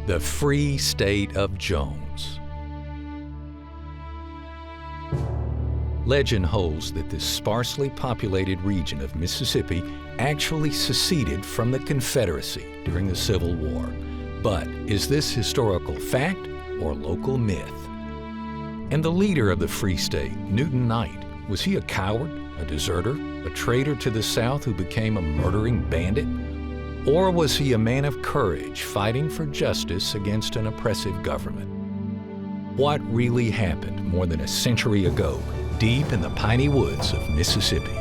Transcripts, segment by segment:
The Free State of Jones. Legend holds that this sparsely populated region of Mississippi actually seceded from the Confederacy during the Civil War. But is this historical fact or local myth? And the leader of the Free State, Newton Knight, was he a coward, a deserter, a traitor to the South who became a murdering bandit? Or was he a man of courage fighting for justice against an oppressive government? What really happened more than a century ago, deep in the piney woods of Mississippi?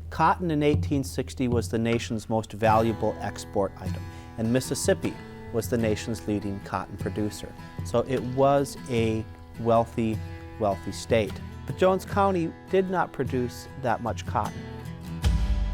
Cotton in 1860 was the nation's most valuable export item, and Mississippi was the nation's leading cotton producer. So it was a wealthy state. But Jones County did not produce that much cotton.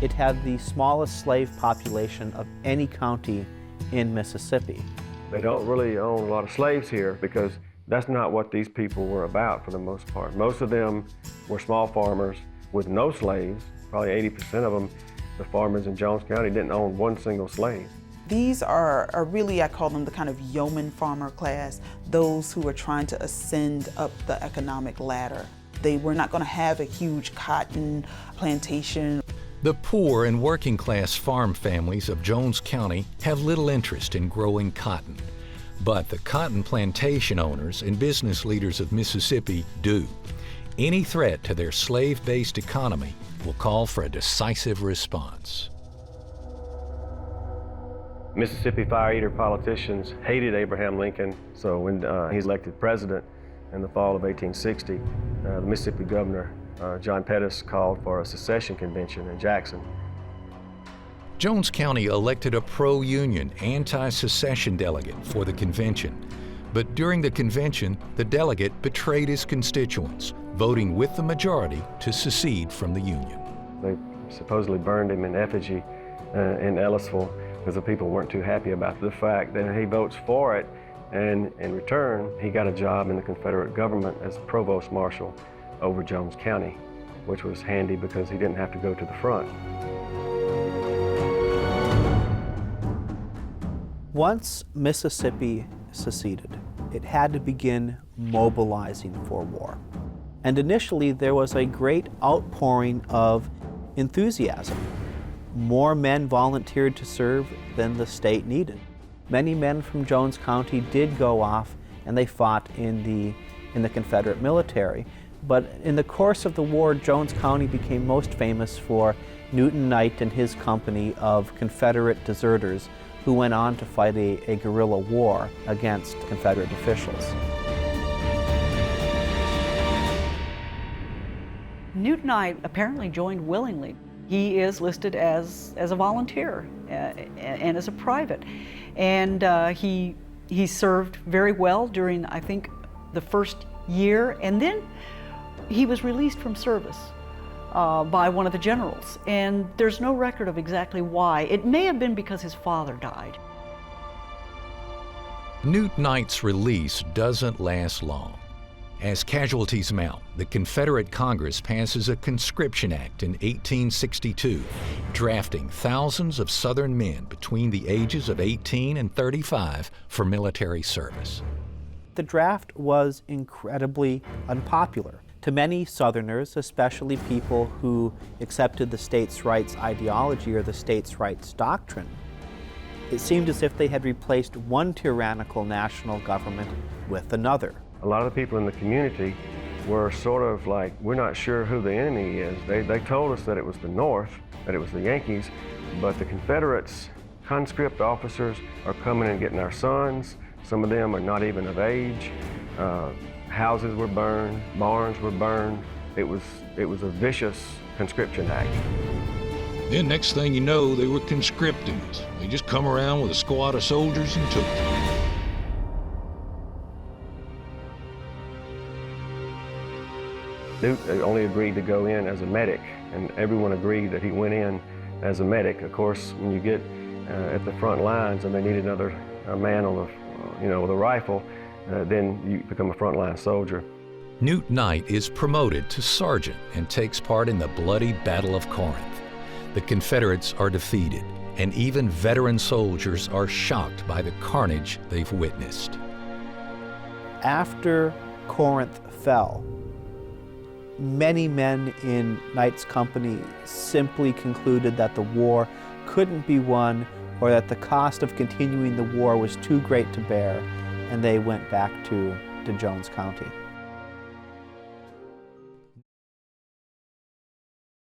It had the smallest slave population of any county in Mississippi. They don't really own a lot of slaves here because that's not what these people were about for the most part. Most of them were small farmers with no slaves. Probably 80% of them, the farmers in Jones County, didn't own one single slave. These are really, I call them the kind of yeoman farmer class, those who are trying to ascend up the economic ladder. They were not going to have a huge cotton plantation. The poor and working class farm families of Jones County have little interest in growing cotton. But the cotton plantation owners and business leaders of Mississippi do. Any threat to their slave-based economy will call for a decisive response. Mississippi fire eater politicians hated Abraham Lincoln, so when he's elected president in the fall of 1860, the Mississippi governor, John Pettus, called for a secession convention in Jackson. Jones County elected a pro-union, anti-secession delegate for the convention. But during the convention, the delegate betrayed his constituents, voting with the majority to secede from the Union. They supposedly burned him in effigy in Ellisville because the people weren't too happy about the fact that he votes for it, and in return, he got a job in the Confederate government as provost marshal over Jones County, which was handy because he didn't have to go to the front. Once Mississippi seceded, it had to begin mobilizing for war. And initially, there was a great outpouring of enthusiasm. More men volunteered to serve than the state needed. Many men from Jones County did go off and they fought in the Confederate military. But in the course of the war, Jones County became most famous for Newton Knight and his company of Confederate deserters who went on to fight a guerrilla war against Confederate officials. Newton Knight apparently joined willingly. He is listed as a volunteer and as a private. And he served very well during, I think, the first year, and then he was released from service by one of the generals. And there's no record of exactly why. It may have been because his father died. Newt Knight's release doesn't last long. As casualties mount, the Confederate Congress passes a Conscription Act in 1862, drafting thousands of Southern men between the ages of 18 and 35 for military service. The draft was incredibly unpopular. To many Southerners, especially people who accepted the states' rights ideology or the states' rights doctrine, it seemed as if they had replaced one tyrannical national government with another. A lot of the people in the community were sort of like, we're not sure who the enemy is. They told us that it was the North, that it was the Yankees, but the Confederates, conscript officers are coming and getting our sons. Some of them are not even of age. Houses were burned, barns were burned. It was a vicious conscription act. Then next thing you know, they were conscripting us. They just come around with a squad of soldiers and took them. Newt only agreed to go in as a medic, and everyone agreed that he went in as a medic. Of course, when you get at the front lines and they need another man on the, with a rifle, then you become a frontline soldier. Newt Knight is promoted to sergeant and takes part in the bloody Battle of Corinth. The Confederates are defeated, and even veteran soldiers are shocked by the carnage they've witnessed. After Corinth fell, many men in Knight's company simply concluded that the war couldn't be won, or that the cost of continuing the war was too great to bear, and they went back to Jones County.